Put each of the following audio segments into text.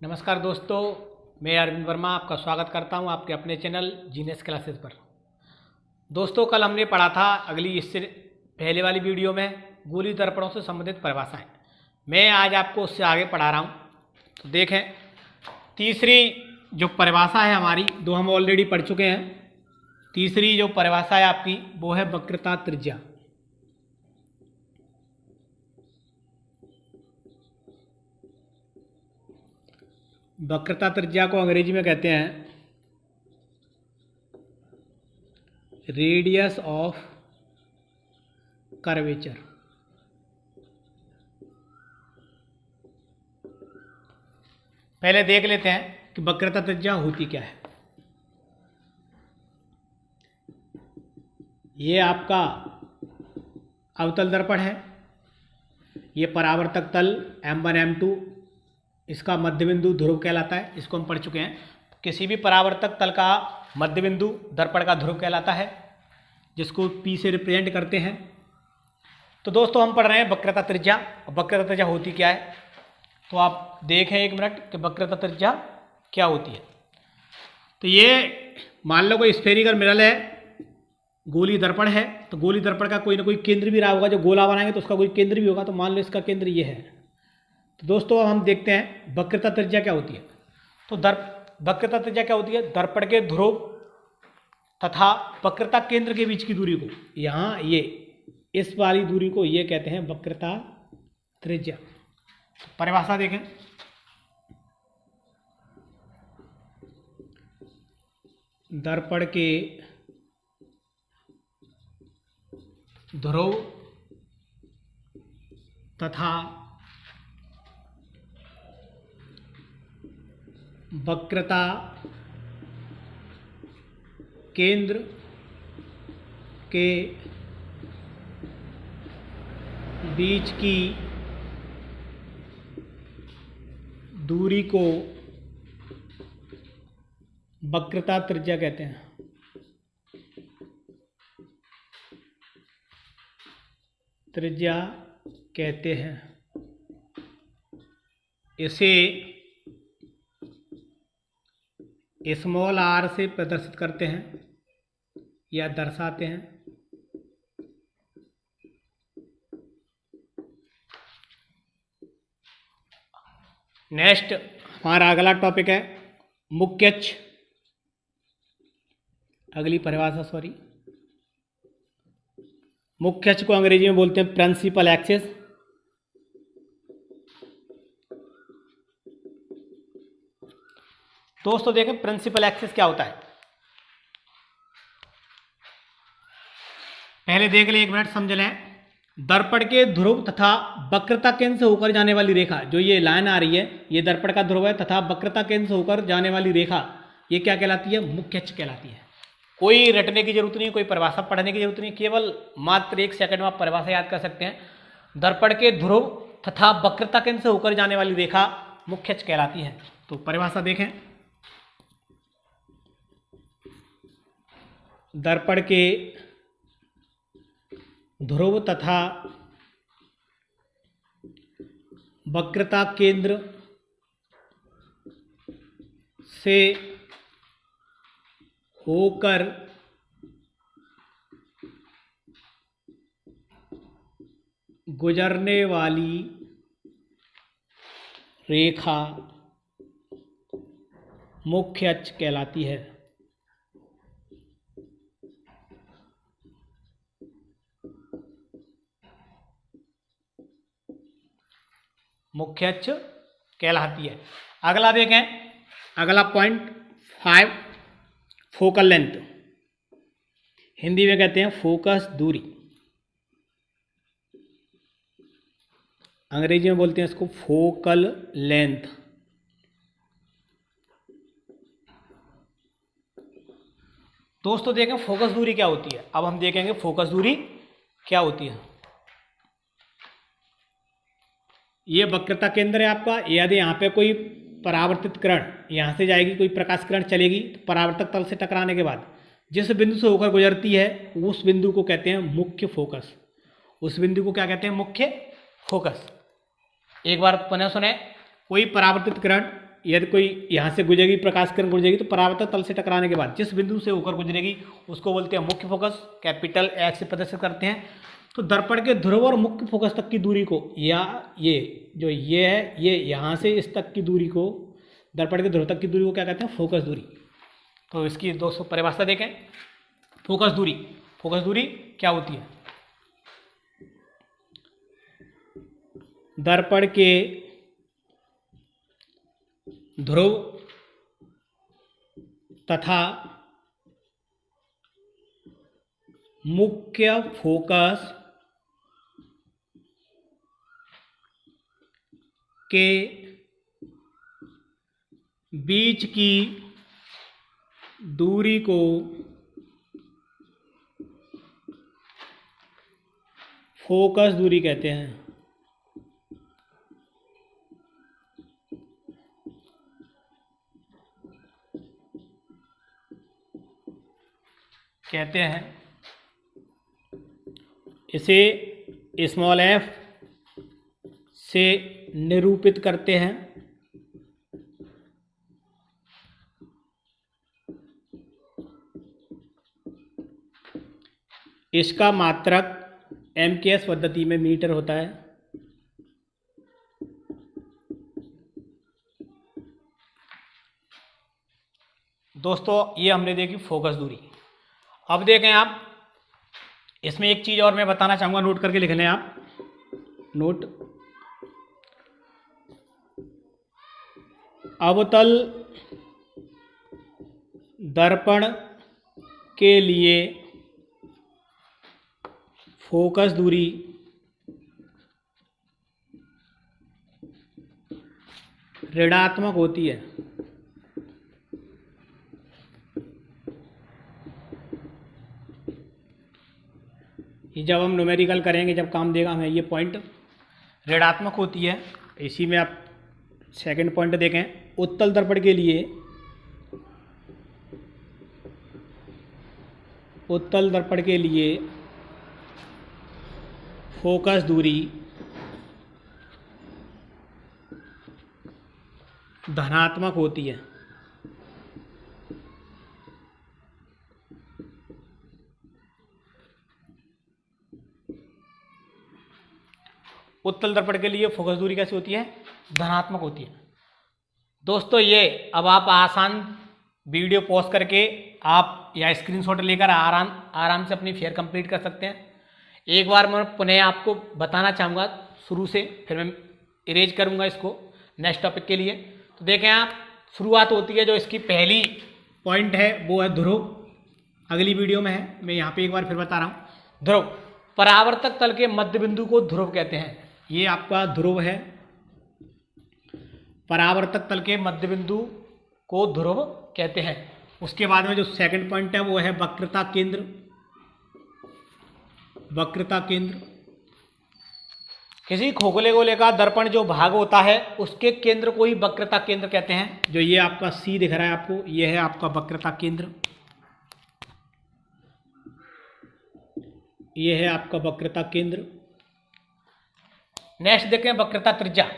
नमस्कार दोस्तों, मैं अरविंद वर्मा आपका स्वागत करता हूं आपके अपने चैनल जीनियस क्लासेस पर। दोस्तों, कल हमने पढ़ा था अगली इससे पहले वाली वीडियो में गोली दर्पणों से संबंधित परिभाषाएं। मैं आज आपको उससे आगे पढ़ा रहा हूं। तो देखें, तीसरी जो परिभाषा है हमारी, दो हम ऑलरेडी पढ़ चुके हैं। तीसरी जो परिभाषा है आपकी वो है वक्रता त्रिज्या। वक्रता त्रिज्या को अंग्रेजी में कहते हैं रेडियस ऑफ कर्वेचर। पहले देख लेते हैं कि वक्रता त्रिज्या होती क्या है। ये आपका अवतल दर्पण है, ये परावर्तक तल M1 M2, इसका मध्यबिंदु ध्रुव कहलाता है। इसको हम पढ़ चुके हैं। किसी भी परावर्तक तल का मध्यबिंदु दर्पण का ध्रुव कहलाता है, जिसको P से रिप्रेजेंट करते हैं। तो दोस्तों, हम पढ़ रहे हैं वक्रता त्रिज्या। वक्रता त्रिज्या होती क्या है, तो आप देखें एक मिनट कि वक्रता त्रिज्या क्या होती है। तो ये मान लो कोई स्फेरिकल मिरर है, गोली दर्पण है, तो गोली दर्पण का कोई ना कोई केंद्र भी रहा होगा। जो गोला बनाएंगे तो उसका कोई केंद्र भी होगा। तो मान लो इसका केंद्र ये है। तो दोस्तों, अब हम देखते हैं वक्रता त्रिज्या क्या होती है। तो वक्रता त्रिज्या क्या होती है, दर्पण के ध्रुव तथा वक्रता केंद्र के बीच की दूरी को, यहाँ ये इस वाली दूरी को ये कहते हैं वक्रता त्रिज्या। परिभाषा देखें, दर्पण के ध्रुव तथा वक्रता केंद्र के बीच की दूरी को वक्रता त्रिज्या कहते हैं। त्रिज्या कहते हैं। इसे स्मॉल r से प्रदर्शित करते हैं या दर्शाते हैं। नेक्स्ट हमारा अगला टॉपिक है मुख्य अक्ष। अगली परिभाषा मुख्य अक्ष को अंग्रेजी में बोलते हैं प्रिंसिपल एक्सिस। दोस्तों देखें, प्रिंसिपल एक्सिस क्या होता है, पहले देख लें, एक मिनट समझ लें। दर्पण के ध्रुव तथा वक्रता केंद्र से होकर जाने वाली रेखा, जो ये लाइन आ रही है, ये दर्पण का ध्रुव है तथा वक्रता केंद्र से होकर जाने वाली रेखा, ये क्या कहलाती है, मुख्य अक्ष कहलाती है। कोई रटने की जरूरत नहीं, कोई परिभाषा पढ़ने की जरूरत नहीं, केवल मात्र 1 सेकंड में आप परिभाषा याद कर सकते हैं। दर्पण के ध्रुव तथा वक्रता केंद्र से होकर जाने वाली रेखा मुख्य अक्ष कहलाती है। तो परिभाषा देखें, दर्पण के ध्रुव तथा वक्रता केंद्र से होकर गुजरने वाली रेखा मुख्य अक्ष कहलाती है। मुख्य अक्ष कहलाती है। अगला देखें, अगला पॉइंट 5, फोकल लेंथ। हिंदी में कहते हैं फोकस दूरी, अंग्रेजी में बोलते हैं इसको फोकल लेंथ। दोस्तों देखें, फोकस दूरी क्या होती है। अब हम देखेंगे फोकस दूरी क्या होती है। ये वक्रता केंद्र है आपका। यदि यहाँ पे कोई परावर्तित किरण यहाँ से जाएगी, कोई प्रकाश किरण चलेगी, तो परावर्तक तल से टकराने के बाद जिस बिंदु से होकर गुजरती है उस बिंदु को कहते हैं मुख्य फोकस। उस बिंदु को क्या कहते हैं? मुख्य फोकस। एक बार पुनः सुने, कोई परावर्तित किरण यदि कोई यहाँ से गुजरेगी, प्रकाश किरण गुजरेगी, तो परावर्तक तल से टकराने के बाद जिस बिंदु से होकर गुजरेगी उसको बोलते हैं मुख्य फोकस, कैपिटल एक्स से प्रदर्शित करते हैं। तो दर्पण के ध्रुव और मुख्य फोकस तक की दूरी को, या ये जो ये है, ये यहाँ से इस तक की दूरी को, दर्पण के ध्रुव तक की दूरी को क्या कहते हैं? फोकस दूरी। तो इसकी दोस्तों परिभाषा देखें। फोकस दूरी, फोकस दूरी क्या होती है? दर्पण के ध्रुव तथा मुख्य फोकस के बीच की दूरी को फोकस दूरी कहते हैं। इसे स्मॉल एफ से निरूपित करते हैं। इसका मात्रक MKS पद्धति में मीटर होता है। दोस्तों ये हमने देखी फोकस दूरी। अब देखें आप, इसमें एक चीज़ और मैं बताना चाहूँगा, नोट करके लिख लें आप। नोट, अवतल दर्पण के लिए फोकस दूरी ऋणात्मक होती है। ये जब हम न्यूमेरिकल करेंगे, जब काम देगा हमें, ये पॉइंट ऋणात्मक होती है। इसी में आप सेकंड पॉइंट देखें, उत्तल दर्पण के लिए, उत्तल दर्पण के लिए फोकस दूरी धनात्मक होती है। उत्तल दर्पण के लिए फोकस दूरी कैसी होती है? धनात्मक होती है। दोस्तों ये अब आप आसान वीडियो पॉज करके आप या स्क्रीनशॉट लेकर आराम से अपनी फेयर कंप्लीट कर सकते हैं। एक बार मैं पुनः आपको बताना चाहूँगा शुरू से, फिर मैं इरेज करूँगा इसको नेक्स्ट टॉपिक के लिए। तो देखें आप, शुरुआत होती है, जो इसकी पहली पॉइंट है वो है ध्रुव। अगली वीडियो में है, मैं यहाँ पे एक बार फिर बता रहा हूँ। ध्रुव, परावर्तक तल के मध्य बिंदु को ध्रुव कहते हैं। ये आपका ध्रुव है, परावर्तक तल के मध्य बिंदु को ध्रुव कहते हैं। उसके बाद में जो सेकंड पॉइंट है वो है वक्रता केंद्र। वक्रता केंद्र, किसी खोखले गोले का दर्पण जो भाग होता है उसके केंद्र को ही वक्रता केंद्र कहते हैं। जो ये आपका सी दिख रहा है आपको, ये है आपका वक्रता केंद्र। ये है आपका वक्रता केंद्र। नेक्स्ट देखें वक्रता त्रिज्या।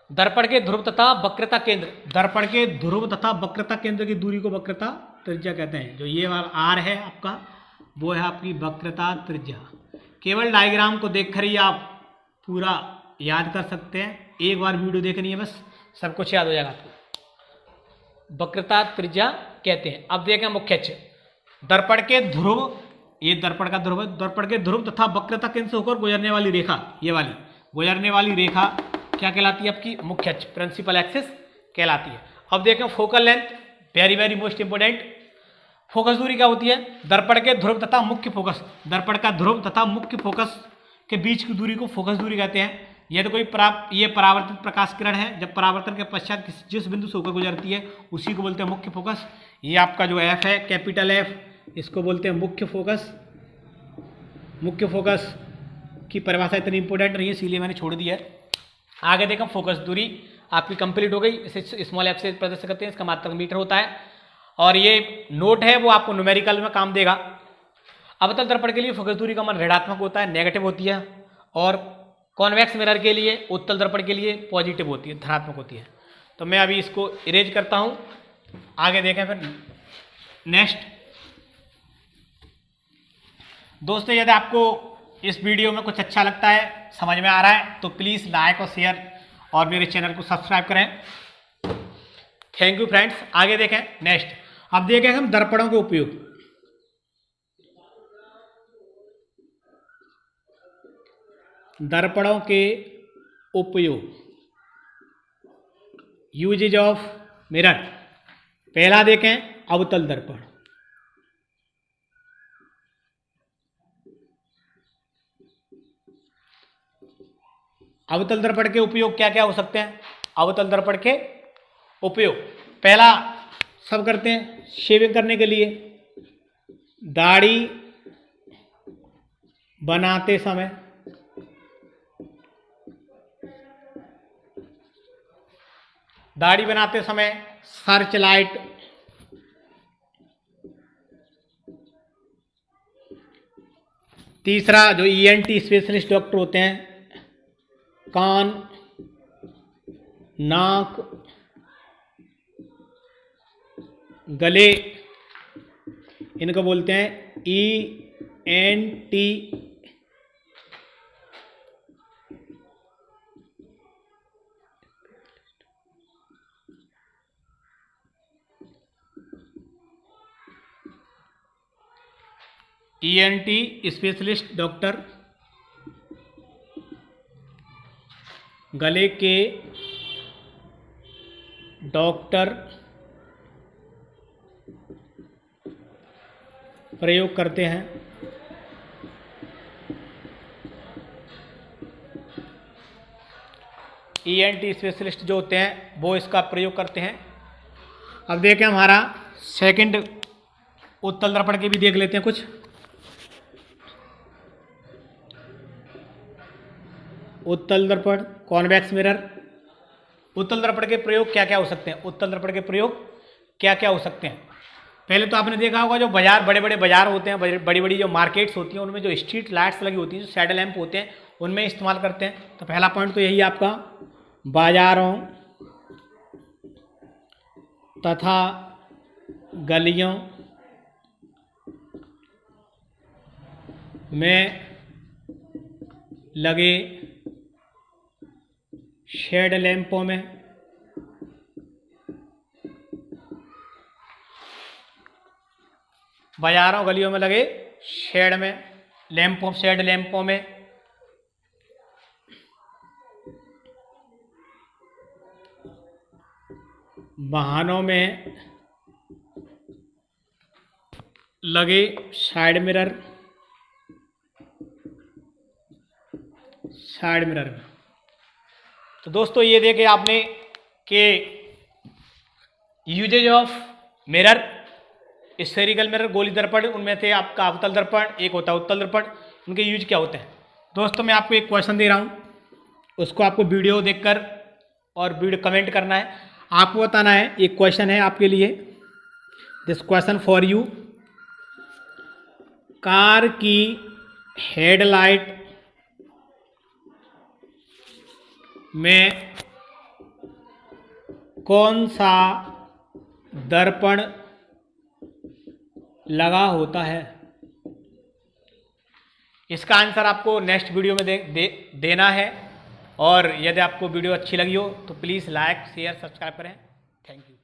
दर्पण के ध्रुव तथा वक्रता केंद्र, दर्पण के ध्रुव तथा वक्रता केंद्र की दूरी को वक्रता त्रिज्या कहते हैं। जो ये आर है आपका, वो है आपकी वक्रता त्रिज्या। केवल डायग्राम को देखकर ही आप पूरा याद कर सकते हैं, एक बार वीडियो देखनी है बस, सब कुछ याद हो जाएगा आपको। वक्रता त्रिज्या कहते हैं। अब देखें मुख्य अक्ष। दर्पण के ध्रुव, ये दर्पण का ध्रुव है, दर्पण के ध्रुव तथा वक्रता केंद्र से होकर गुजरने वाली रेखा, ये वाली गुजरने वाली रेखा क्या कहलाती है? आपकी मुख्य अक्ष, प्रिंसिपल एक्सिस कहलाती है। अब देखें focal length, very very most important. Focus दूरी क्या होती है? दर्पण के ध्रुव तथा मुख्य फोकस, दर्पण का ध्रुव तथा मुख्य फोकस के बीच की दूरी को फोकस दूरी कहते हैं। यह तो कोई ये परावर्तित प्रकाश किरण है, जब परावर्तन के पश्चात जिस बिंदु से होकर गुजरती है उसी को बोलते हैं मुख्य फोकस। ये आपका जो एफ है, कैपिटल एफ, इसको बोलते हैं मुख्य फोकस। मुख्य फोकस की परिभाषा इतनी इंपॉर्टेंट नहीं है, इसीलिए मैंने छोड़ दिया है। आगे देखो, फोकस दूरी आपकी कंप्लीट हो गई। इसे स्मॉल एफ से प्रदर्शित करते हैं, इसका मात्रक मीटर होता है। और ये नोट है वो आपको न्यूमेरिकल में काम देगा। अवतल दर्पण के लिए फोकस दूरी का मान ऋणात्मक होता है, नेगेटिव होती है। और कॉन्वेक्स मिरर के लिए, उत्तल दर्पण के लिए पॉजिटिव होती है, धनात्मक होती है। तो मैं अभी इसको इरेज करता हूँ, आगे देखें फिर नेक्स्ट। दोस्तों यदि आपको इस वीडियो में कुछ अच्छा लगता है, समझ में आ रहा है, तो प्लीज़ लाइक और शेयर और मेरे चैनल को सब्सक्राइब करें। Thank you friends. आगे देखें नेक्स्ट। अब देखें हम दर्पणों के उपयोग। दर्पणों के उपयोग, यूजेज ऑफ मिरर। पहला देखें अवतल दर्पण। अवतल दर्पण के उपयोग क्या क्या हो सकते हैं? अवतल दर्पण के उपयोग, पहला सब करते हैं शेविंग करने के लिए, दाढ़ी बनाते समय, दाढ़ी बनाते समय सर्च लाइट, तीसरा जो ईएनटी स्पेशलिस्ट डॉक्टर होते हैं, कान, नाक, गले, इनको बोलते हैं ईएनटी। ईएनटी स्पेशलिस्ट डॉक्टर गले के डॉक्टर प्रयोग करते हैं। ईएनटी स्पेशलिस्ट जो होते हैं वो इसका प्रयोग करते हैं। अब देखें हमारा सेकंड उत्तल दर्पण के भी देख लेते हैं कुछ। उत्तल दर्पण, कॉन्वेक्स मिरर। उत्तल दर्पण के प्रयोग क्या क्या हो सकते हैं? उत्तल दर्पण के प्रयोग क्या क्या हो सकते हैं? पहले तो आपने देखा होगा जो बाजार, बड़े बड़े बाजार होते हैं, बड़ी बड़ी जो मार्केट्स होती हैं, उनमें जो स्ट्रीट लाइट्स लगी होती हैं, जो सैडल लैंप होते हैं, उनमें इस्तेमाल करते हैं। तो पहला पॉइंट तो यही आपका, बाजारों तथा गलियों में लगे शेड लैंपों में बाजारों गलियों में लगे शेड में लैंपों, शेड लैंपों में वाहनों में लगे साइड मिरर, साइड मिरर में। तो दोस्तों ये देखे आपने कि uses of mirror, spherical mirror, गोली दर्पण, उनमें से आपका अवतल दर्पण, एक होता है उत्तल दर्पण। उनके यूज क्या होते हैं? दोस्तों मैं आपको एक क्वेश्चन दे रहा हूँ, उसको आपको वीडियो देखकर और वीडियो कमेंट करना है, आपको बताना है। एक क्वेश्चन है आपके लिए, this question for you. Car की हेडलाइट में कौन सा दर्पण लगा होता है? इसका आंसर आपको नेक्स्ट वीडियो में देना है। और यदि आपको वीडियो अच्छी लगी हो तो प्लीज़ लाइक, शेयर, सब्सक्राइब करें। Thank you.